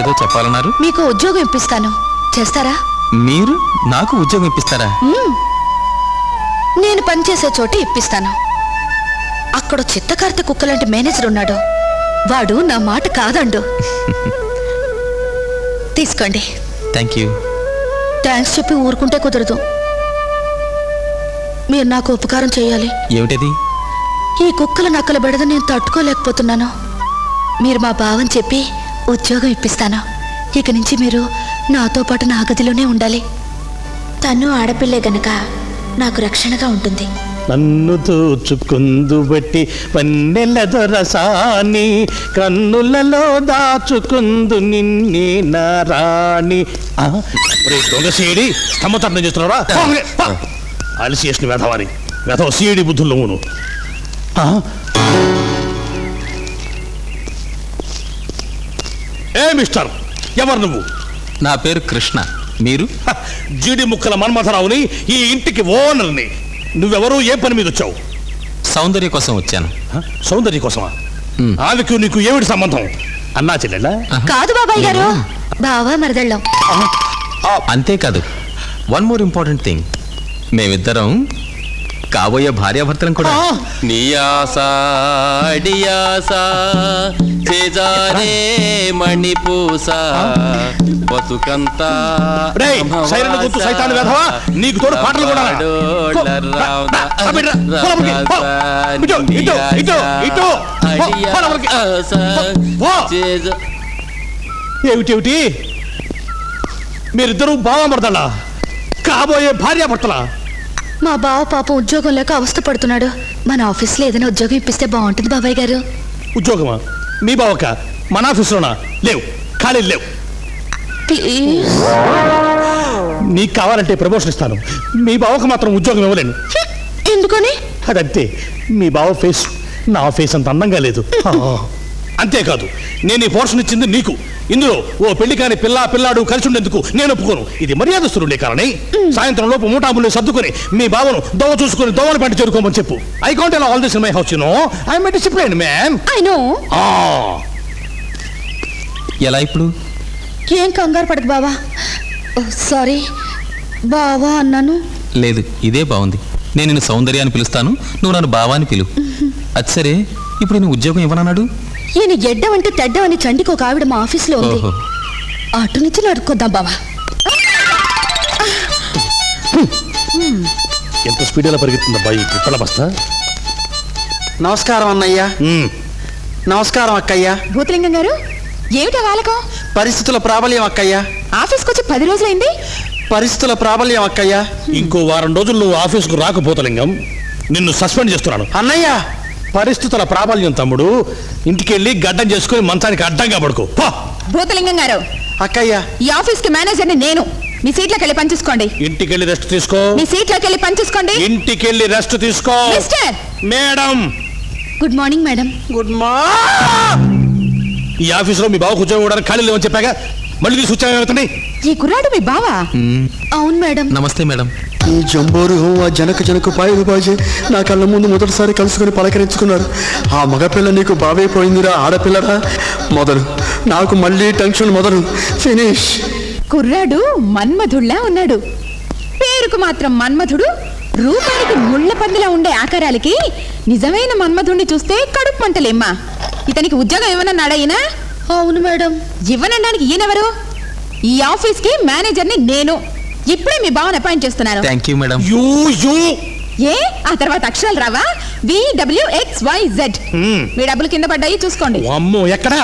ఏదో చెప్పాలన్నారు. మీకు ఉద్యోగం ఇప్పిస్తాను, చేస్తారా? మీరు నాకు ఉద్యోగం ఇప్పిస్తారా? నేను పనిచేసే చోట ఇప్పిస్తాను. అక్కడ చిత్తకార్తె కుక్కలాంటి మేనేజర్ ఉన్నాడు, వాడు నా మాట కాదండు. తీసుకోండి. Thank you. థ్యాంక్స్ చెప్పి ఊరుకుంటే కుదరదు, మీరు నాకు ఉపకారం చేయాలి. ఏమిటది? ఈ కుక్కల నక్కల బెడద నేను తట్టుకోలేకపోతున్నాను. మీరు మా బావని చెప్పి ఉద్యోగం ఇప్పిస్తాను. ఇక నుంచి మీరు నాతో పాటు నా గదిలోనే ఉండాలి. తను ఆడపిల్లే గనక నాకు రక్షణగా ఉంటుంది. నన్ను దోచుకుందు బట్టి వన్నెల దొరసాని, కన్నులలో దాచుకుందు నిన్నే నారాణి. దొంగ సీడి స్తంభతరణం చేస్తున్నారా? అలసి చేసిన వెధవాని వెధవ సీడి బుద్ధుల్లో ఊను. ఏ మిస్టర్, ఎవరు నువ్వు? నా పేరు కృష్ణ. మీరు? జీడి ముక్కల మన్మథరావుని, ఈ ఇంటికి ఓనర్ని. నువ్వెవరు, ఏ పని మీద వచ్చావు? సౌందర్య కోసం వచ్చాను. సౌందర్య కోసమా? ఆమెకు నీకు ఏమిటి సంబంధం? అన్నా చెల్లెలా? కాదు బాబాయ్ గారు, బావా మరదళ్ళం. అంతేకాదు, వన్ మోర్ ఇంపార్టెంట్ థింగ్, మేమిద్దరం కాబోయే భార్యాభర్తలం కూడా. నియాసా డియాసా చేజారే మణిపూసా బతుకంతా సైరన్ గుర్తు సైతాన్ వెధవా, నీకు తోడు పాటలు కూడా. ఏమిటేమిటి, మీరిద్దరూ బావమరదలా, కాబోయే భార్యాభర్తలా? మా బావ పాపం ఉద్యోగం లేక అవస్థ పడుతున్నాడు. మన ఆఫీస్లో ఏదైనా ఉద్యోగం ఇప్పిస్తే బాగుంటుంది బాబాయ్ గారు. ఉద్యోగమా? మీ బావక? మన ఆఫీస్లోనా? లేవు, ఖాళీ లేవు. ప్లీజ్, నీకు కావాలంటే ప్రమోషన్ ఇస్తాను, మీ బావకు మాత్రం ఉద్యోగం ఇవ్వలేను. ఎందుకని? అదంతే, మీ బావ ఫేస్ నా ఫేస్ అంత అందంగా లేదు. అంతేకాదు, నేను ఈ పోర్షన్ ఇచ్చింది నీకు. ఇందులో ఓ పెళ్లి కాని పిల్లాడు కలిసి ఉండేందుకు నేను ఒప్పుకోను. ఇది మర్యాదస్తులుండే కారణం. సాయంత్రం లోపు మూటాములు సర్దుకొని మీ బావను దోవ చూసుకొని దోవని పంట చేరుకోమని చెప్పు. I can't allow all this in my house, you know. I am a disciplined man. I know. ఎలా ఇప్పుడు? ఏం కంగారు పడకు బావా. సారీ బావా అన్నాను. లేదు, ఇదే బాగుంది. నేను నిన్ను సౌందర్య అని పిలుస్తాను, నువ్వు నన్ను బావా అని పిలు. అది సరే, ఇప్పుడు నేను ఉద్యోగం ఇవ్వనన్నాడు. ఈయన ఎడ్డం అంటే తెడ్డం అని చండికి ఒక ఆవిడ మా ఆఫీస్లో ఉంది. అటు నుంచి నడుక్కొద్దాం బావా. ఎంత స్పీడ్ ఎలా పరిగెత్తుందబ్బా ఈ పిప్పల బస్తా. నమస్కారం అన్నయ్య. నమస్కారం అక్కయ్య. భూతలింగం గారు, ఏమిటా వాలకం? పరిస్థితుల ప్రాబల్యం అక్కయ్య. ఆఫీస్కి వచ్చి 10 రోజులైంది. పరిస్థితుల ప్రాబల్యం అక్కయ్య. ఇంకో వారం రోజులు నువ్వు ఆఫీస్కు రాకపోతలింగం, నిన్ను సస్పెండ్ చేస్తున్నాను. అన్నయ్య, పరిస్థితుల ప్రాబల్యం తమ్ముడు. ఇంటికెళ్ళి గడ్డం చేసుకుని మంచానికి అడ్డంగా పడుకో. భూతలింగం గారు, అక్కయ్య, ఈ ఆఫీస్ కి మేనేజర్ని నేను. మీ సీట్లోకి వెళ్ళి పనిచేసుకోండి. ఇంటికెళ్ళి రెస్ట్ తీసుకో. మీ సీట్లోకి వెళ్ళి పనిచేసుకోండి. ఇంటికెళ్ళి రెస్ట్ తీసుకో. Mister madam. Good morning madam. Good morning. ఈ ఆఫీసులో మీ బావకు ఉద్యోగం కూడా ఖాళీ లేవని చెప్పాగా మళ్ళీ తీసుకొచ్చాయి. ఈ కుర్రాడు మీ బావా? అవును మేడం. నమస్తే మేడం. ఈ జంబోరు ఆ జనకు పాయలు బాజే నా కళ్ళ ముందు మొదటిసారి కలుసుకుని పలకరించుకున్నారు. ఆ మగపిల్ల నీకు బాబైపోయిందిరా, ఆడపిల్లరా. మొదలు నాకు మళ్ళీ టెన్షన్ మొదలు. ఫినిష్. కుర్రాడు మన్మధుళ్లా ఉన్నాడు. పేరుకు మాత్రం మన్మధుడు, రూపానికి ముళ్ళ పందిలా ఉండే ఆకారాలకి నిజమైన మన్మధుడిని చూస్తే కడుపు మంటలేమ్మా. ఇతనికి ఉద్యోగం ఇవ్వనన్నాడా ఈయన? అవును మేడం. ఇవ్వనడానికి ఈయనెవరు? ఈ ఆఫీస్ కి మేనేజర్ని నేను. ఇప్పుడే మీ బావని అపాయింట్ చేస్తున్నాను. Thank you madam. ఏ ఆ తర్వాత అక్షరాలు రావా? VWXYZ. మీ డబ్బులు కింద పడ్డాయి, చూసుకోండి. అమ్మో, ఎక్కడా?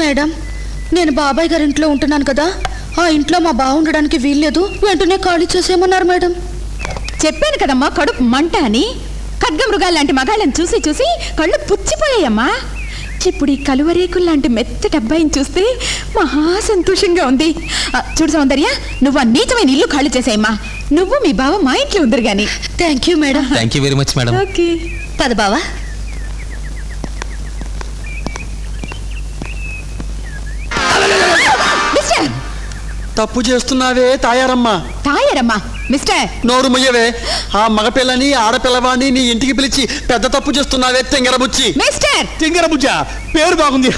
మేడం, నేను బాబాయ్ గారి ఇంట్లో ఉంటున్నాను కదా, ఆ ఇంట్లో మా బావ ఉండడానికి వీల్లేదు, వెంటనే ఖాళీ చేసేయమన్నారు మేడం. చెప్పాను కదమ్మా, కడుపు మంట అని. ఖడ్గమృగాలు లాంటి మగాళ్ళని చూసి చూసి కళ్ళు పుచ్చిపోయాయమ్మా. ఇప్పుడు ఈ కలువరేకులు లాంటి మెత్తటి అబ్బాయిని చూస్తే మహా సంతోషంగా ఉంది. చూడు సౌందర్య, నువ్వు ఆ నీచమైన ఇల్లు ఖాళీ చేసేయమ్మా. నువ్వు మీ బావ మా ఇంట్లో ఉందరు గాని. Thank you madam. Thank you very much madam. Okay, పద బావా. తప్పు చేస్తున్నావే తాయారమ్మ. తాయారమ్మా మిస్టర్. నోరు ముయ్యవే. ఆ మగపిల్లని ఆడపిల్లవాడిని నీ ఇంటికి పిలిచి పెద్ద తప్పు చేస్తున్నావే తెంగరబుచ్చి. మిస్టర్ తింగర బుజ్జ పేరు బాగుంది.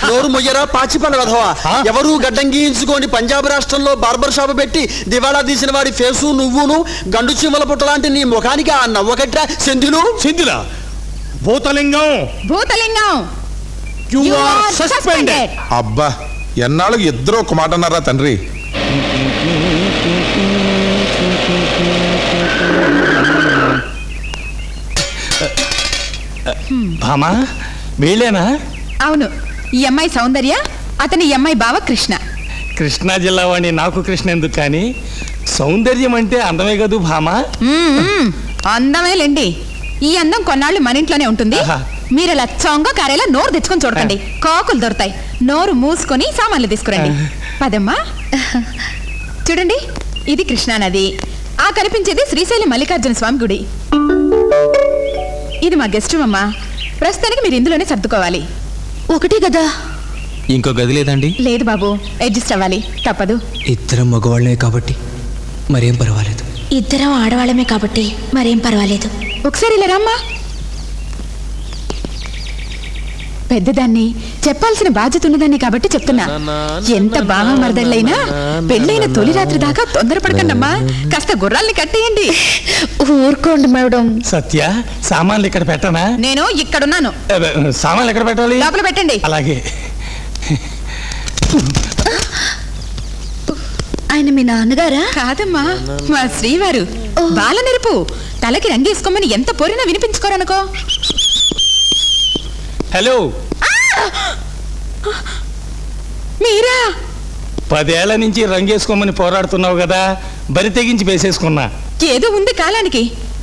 నోరు ముయ్యరా పాచిపల్ల వెధవా. ఎవరు గడ్డం గీయించుకొని పంజాబ్ రాష్ట్రంలో బార్బర్ షాప్ పెట్టి దివాళా తీసిన వాడి ఫేసు నువ్వును గండు చీమల పుట్టలాంటి నీ ముఖానికి ఆ నవ్వగట్ట సెంధిలు. సింధిల భూతలింగం భూతలింగం You You are are suspended. suspended. అబ్బా ఎన్నాళ్ళకి ఇద్దరు ఒక మాట అన్నారా తండ్రి. భామా వీళ్ళేనా? అవును, ఈ అమ్మాయి సౌందర్య, అతని ఈ అమ్మాయి బావ కృష్ణ. కృష్ణా జిల్లా వాడిని నాకు కృష్ణ ఎందుకు కానీ సౌందర్యం అంటే అందమే కదూ భామా. అందమేలేండి. ఈ అందం కొన్నాళ్ళు మన ఇంట్లోనే ఉంటుంది. ఆహా. మీరు ఇలా చొంగ కారేలా నోరు తెచ్చుకొని చూడకండి, కాకులు దొరుకుతాయి. నోరు మూసుకొని సామాన్లు తీసుకురండి. పదమ్మా. చూడండి, ఇది కృష్ణానది. ఆ కనిపించేది శ్రీశైలం మల్లికార్జున స్వామి గుడి. ఇది మా గెస్ట్ రూమ్ అమ్మా. ప్రస్తుతానికి మీరు ఇందులోనే సర్దుకోవాలి. ఒకటి కదా. ఇంకో గది లేదండి? లేదు బాబు, అడ్జస్ట్ అవ్వాలి, తప్పదు. ఇద్దరం మగవాళ్ళే కాబట్టి మరేం పర్వాలేదు. ఇద్దరం ఆడవాళ్ళమే కాబట్టి మరేం పర్వాలేదు. ఒకసారి ఇలా రామ్మా. పెద్దదాన్ని, చెప్పాల్సిన బాధ్యత ఉన్నదాన్ని కాబట్టి చెప్తున్నా. ఎంత బాగా మరదళ్ళైనా పెళ్ళైన తొలి రాత్రి దాకా తొందరపడకండమ్మా. కాస్త గుర్రాల్ని కట్టేయండి. ఊరుకోండి మేడం. సత్య సామాన్లు ఇక్కడ పెట్టనా? నేను ఇక్కడున్నాను. సామాన్లు ఎక్కడ పెట్టాలి? లోపల పెట్టండి. అలాగే. ఆయన మీ నాన్నగారా? కాదమ్మా, మా శ్రీవారు. బాల నెరుపు, తలకి రంగేసుకోమని ఎంత పోరినా వినిపించుకోరనుకో. హలో, మీరా? 10 ఏళ్ల నుంచి రంగేసుకోమని పోరాడుతున్నావు కదా, బరి తెగించి వేసేసుకున్నా. ఏదో ఉంది కాలానికి.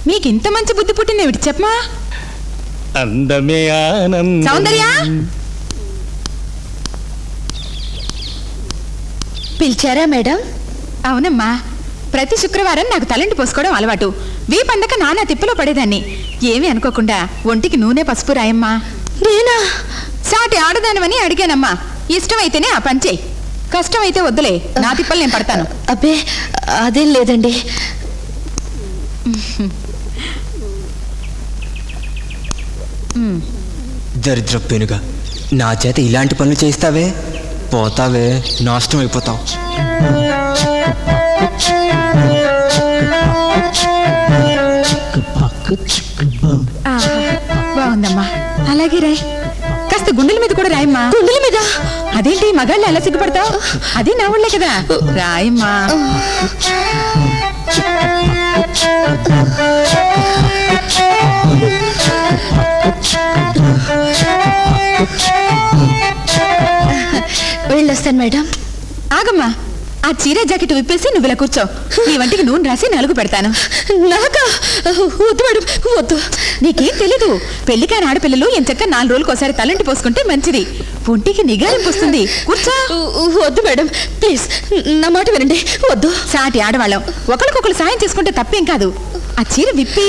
మీకు ఇంత మంచి బుద్ధి పుట్టిందేమిటి చెప్పమా? అందమే ఆనందం. సౌందర్య, పిలిచారా మేడం? అవునమ్మా, ప్రతి శుక్రవారం నాకు తలంటి పోసుకోవడం అలవాటు. వీపండక నానా తిప్పలో పడేదాన్ని. ఏమీ అనుకోకుండా ఒంటికి నూనె పసుపు రాయమ్మా. నేనా? సాటి ఆడదానమని అడిగానమ్మా. ఇష్టమైతేనే ఆ పని చెయ్యి, కష్టమైతే వద్దులే. నా తిప్పలు నేను పడతాను. అబ్బే అదేం లేదండి. దరిద్ర పెనుగా నా చేత ఇలాంటి పనులు చేస్తావే, పోతావే, నాశనం అయిపోతావు. బాగుందమ్మా, అలాగే రాయ్. కాస్త గుండెల మీద కూడా రాయమ్మా. గుండెల మీద? అదేంటి మగాళ్ళు అలా సిగ్గుపడతావు? అది నా ఊళ్ళే కదా, రాయమ్మా. వెళ్ళొస్తాను మేడం. ఆగమ్మా, ఆ చీర జాకెట్ విప్పేసి నువ్వు ఇలా కూర్చో. నీ వంటికి నూనె రాసి నలుగు పెడతాను. నాకా? వద్దు మేడం, వద్దు. నీకేం తెలీదు, పెళ్లికాని ఆడపిల్లలు ఎంచక్క 4 రోజులకోసారి తలంటి పోసుకుంటే మంచిది. ఒంటికి నిగారింపు వస్తుంది. కూర్చో. వద్దు మేడం, ప్లీజ్ నా మాట వినండి. వద్దు. సాటి ఆడవాళ్ళం ఒకరికొకరు సాయం చేసుకుంటే తప్పేం కాదు. ఆ చీర విప్పి.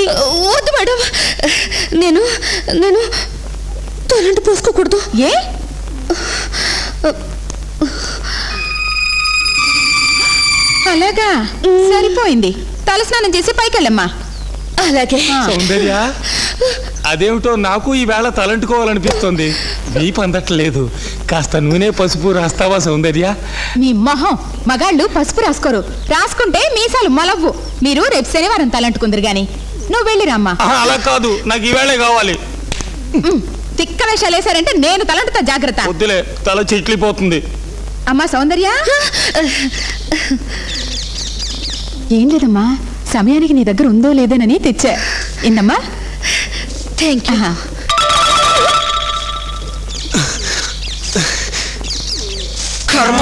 వద్దు మేడం, నేను నేను తలంటి పోసుకోకూడదు. ఏ? అలాగా, సరిపోయింది. తలస్నానం చేసి పైకెళ్ళమ్మా. అలాగే. సౌందర్య, అదేమిటో నాకు ఈవేళ తలంటుకోవాలనిపిస్తుంది. వీపు అందట్లేదు. కాస్త నూనె పసుపు రాస్తావా సౌందర్య? మీ మొహం, మగాళ్ళు పసుపు రాసుకోరు. రాసుకుంటే మీసాలు మొలవ్వు. మీరు రేపు శనివారం తలంటుకుందరు గాని. నువ్వు వెళ్ళిరామ్మా. అలా కాదు, నాకు ఈవేళే కావాలి. తిక్క వేషాలు వేశారంటే నేను తలంటుతా, జాగ్రత్త. వద్దులే, తల చిట్లిపోతుంది. అమ్మా సౌందర్య. ఏం లేదమ్మా, సమయానికి నీ దగ్గర ఉందో లేదోనని తెచ్చా. ఏందమ్మా? Thank you. కర్మ.